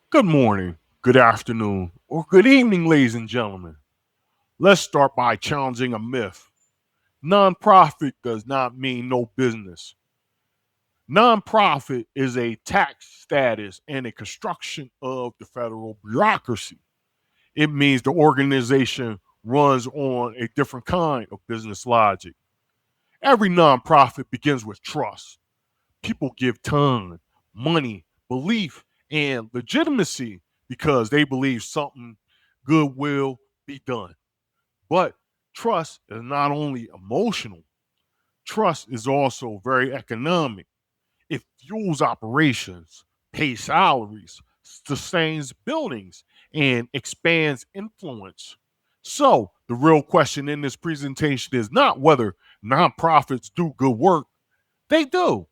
Good morning, good afternoon, or good evening, ladies and gentlemen. Let's start by challenging a myth. Nonprofit does not mean no business. Nonprofit is a tax status and a construction of the federal bureaucracy. It means the organization runs on a different kind of business logic. Every nonprofit begins with trust. People give time, money, belief, and legitimacy because they believe something good will be done. But trust is not only emotional, trust is also very economic. It fuels operations, pays salaries, sustains buildings, and expands influence. So, the real question in this presentation is not whether nonprofits do good work, they do.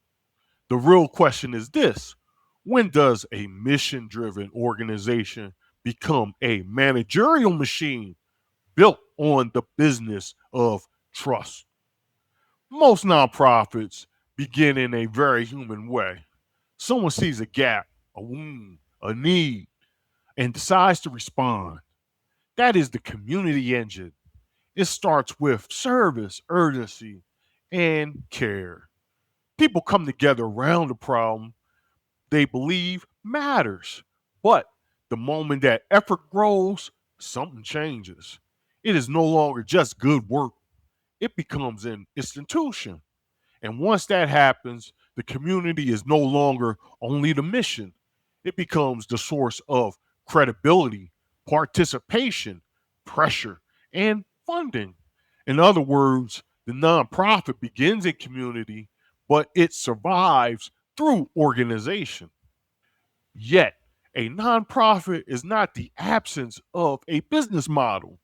The real question is this: when does a mission driven organization become a managerial machine built on the business of trust? Most nonprofits begin in a very human way. Someone sees a gap, a wound, a need, and decides to respond. That is the community engine. It starts with service, urgency, and care. People come together around the problem they believe matters. But the moment that effort grows, something changes. It is no longer just good work, it becomes an institution. And once that happens, the community is no longer only the mission, it becomes the source of credibility, participation, pressure, and funding. In other words, the nonprofit begins in community, but it survives through organization. Yet, a nonprofit is not the absence of a business model.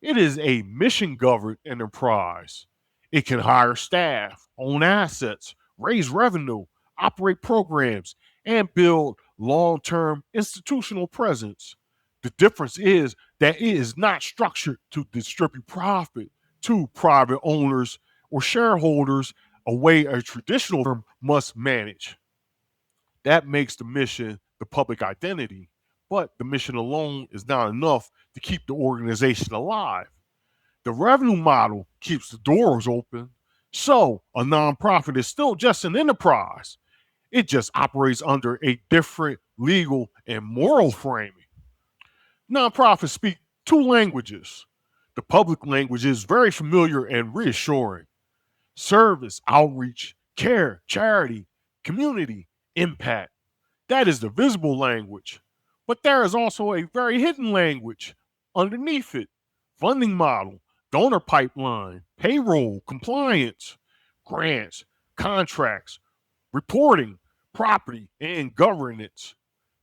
It is a mission governed enterprise. It can hire staff, own assets, raise revenue, operate programs, and build long term institutional presence. The difference is that it is not structured to distribute profit to private owners or shareholders a way a traditional firm must manage. That makes the mission the public identity. But the mission alone is not enough to keep the organization alive. The revenue model keeps the doors open. So a nonprofit is still just an enterprise. It just operates under a different legal and moral framing. Nonprofits speak two languages. The public language is very familiar and reassuring: service, outreach, care, charity, community, impact. That is the visible language. But there is also a very hidden language underneath it: funding model, donor pipeline, payroll, compliance, grants, contracts, reporting, property, and governance.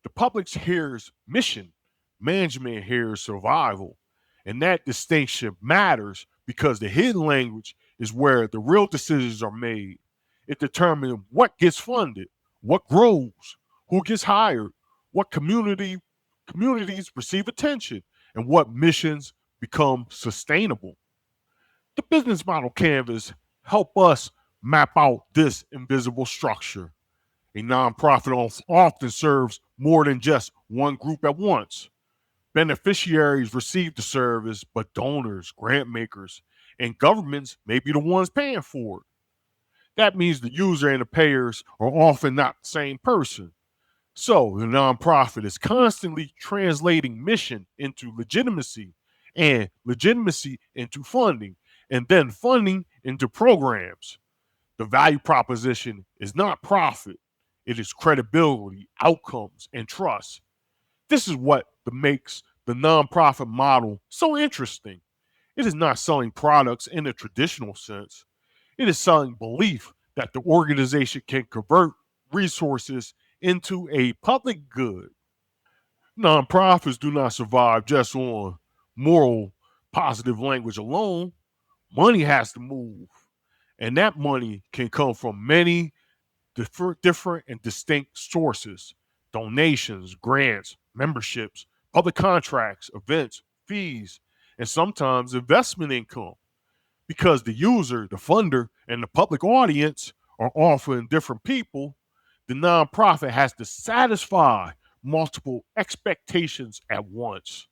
The public hears mission, management hears survival. And that distinction matters because the hidden language is where the real decisions are made. It determines what gets funded, what grows, who gets hired, what communities receive attention, and what missions become sustainable. The business model canvas help us map out this invisible structure. A nonprofit often serves more than just one group at once. Beneficiaries receive the service, but donors, grant makers, and governments may be the ones paying for it. That means the user and the payers are often not the same person. So the nonprofit is constantly translating mission into legitimacy, and legitimacy into funding, and then funding into programs. The value proposition is not profit, it is credibility, outcomes, and trust. This is what makes the nonprofit model so interesting. It is not selling products in a traditional sense, it is selling belief that the organization can convert resources into a public good. Nonprofits do not survive just on moral, positive language alone. Money has to move, and that money can come from many different and distinct sources: donations, grants, memberships, public contracts, events, fees, and sometimes investment income. Because the user, the funder, and the public audience are often different people, the nonprofit has to satisfy multiple expectations at once.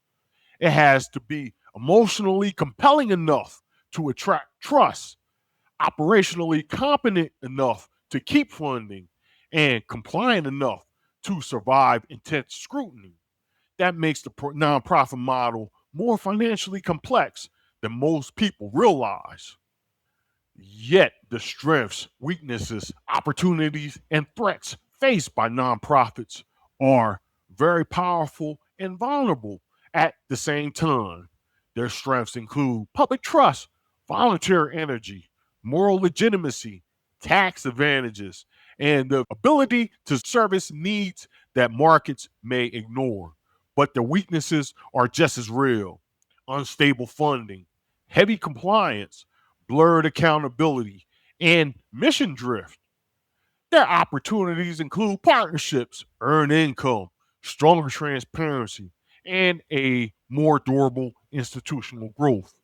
It has to be emotionally compelling enough to attract trust, operationally competent enough to keep funding, and compliant enough to survive intense scrutiny. That makes the nonprofit model more financially complex than most people realize. Yet, the strengths, weaknesses, opportunities, and threats faced by nonprofits are very powerful and vulnerable at the same time. Their strengths include public trust, volunteer energy, moral legitimacy, tax advantages, and the ability to service needs that markets may ignore. But the weaknesses are just as real: unstable funding, heavy compliance, blurred accountability, and mission drift. Their opportunities include partnerships, earned income, stronger transparency, and a more durable institutional growth.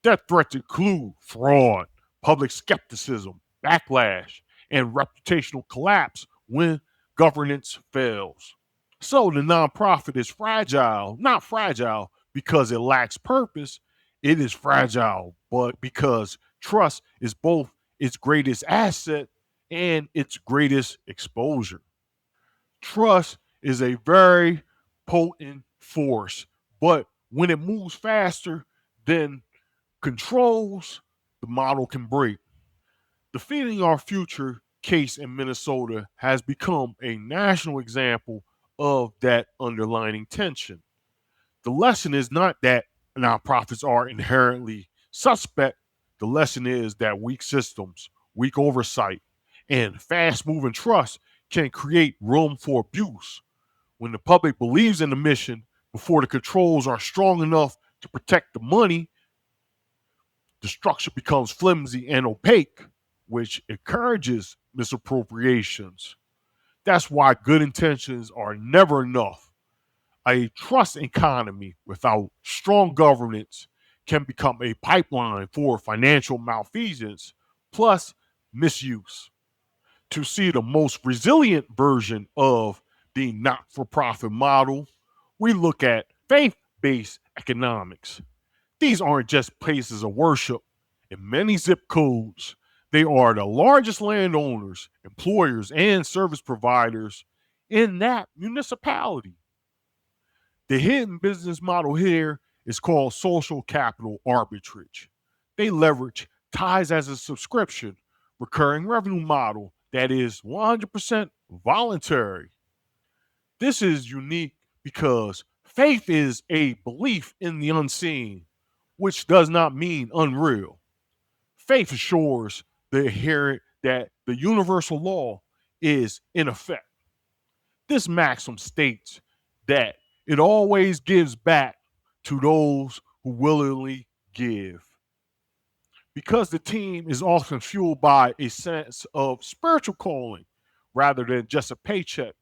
Their threats include fraud, public skepticism, backlash, and reputational collapse when governance fails. So the nonprofit is fragile, not fragile because it lacks purpose. It is fragile, but because trust is both its greatest asset and its greatest exposure. Trust is a very potent force, but when it moves faster than controls, the model can break. The Feeding Our Future case in Minnesota has become a national example of that underlying tension. The lesson is not that nonprofits are inherently suspect. The lesson is that weak systems, weak oversight, and fast moving trust can create room for abuse. When the public believes in the mission before the controls are strong enough to protect the money, the structure becomes flimsy and opaque, which encourages misappropriations. That's why good intentions are never enough. A trust economy without strong governance can become a pipeline for financial malfeasance plus misuse. To see the most resilient version of the not for profit model, we look at faith based economics. These aren't just places of worship. In many zip codes, they are the largest landowners, employers, and service providers in that municipality. The hidden business model here is called social capital arbitrage. They leverage ties as a subscription, recurring revenue model that is 100% voluntary. This is unique because faith is a belief in the unseen, which does not mean unreal. Faith assures the adherent that the universal law is in effect. This maxim states that it always gives back to those who willingly give. Because the team is often fueled by a sense of spiritual calling rather than just a paycheck,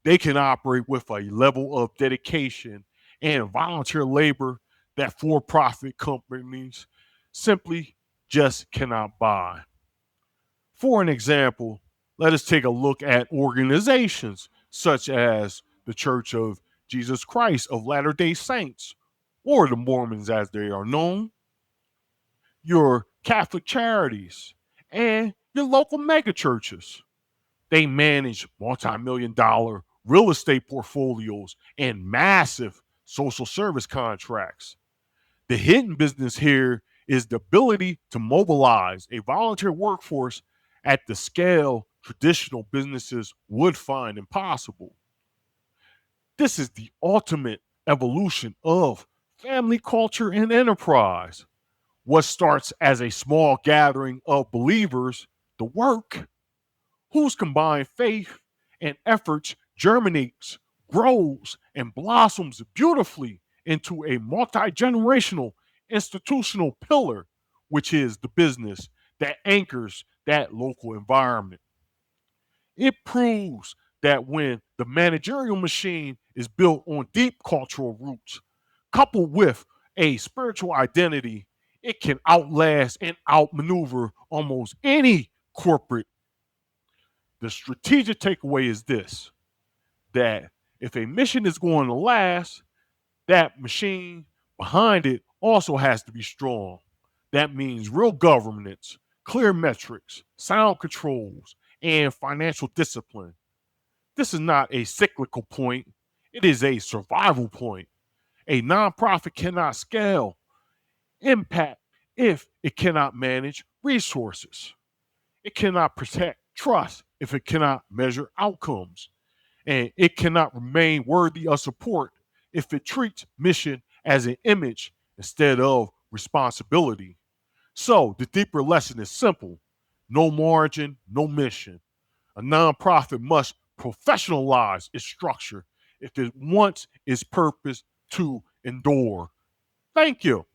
they can operate with a level of dedication and volunteer labor that for profit companies simply just cannot buy. For an example, let us take a look at organizations such as the Church of Jesus Christ of Latter day Saints, or the Mormons as they are known, your Catholic charities, and your local megachurches. They manage multi-million dollar real estate portfolios and massive social service contracts. The hidden business here is the ability to mobilize a volunteer workforce at the scale traditional businesses would find impossible. This is the ultimate evolution of family culture and enterprise. What starts as a small gathering of believers, the work, whose combined faith and efforts germinates, grows, and blossoms beautifully into a multi generational institutional pillar, which is the business that anchors that local environment. It proves that when the managerial machine is built on deep cultural roots, coupled with a spiritual identity, it can outlast and outmaneuver almost any corporate. The strategic takeaway is this: that If a mission is going to last, that machine behind it also has to be strong. That means real governance, clear metrics, sound controls, and financial discipline. This is not a cyclical point, it is a survival point. A nonprofit cannot scale impact if it cannot manage resources. It cannot protect trust if it cannot measure outcomes. And it cannot remain worthy of support if it treats mission as an image instead of responsibility. So the deeper lesson is simple: no margin, no mission. A nonprofit must professionalize its structure if it wants its purpose to endure. Thank you.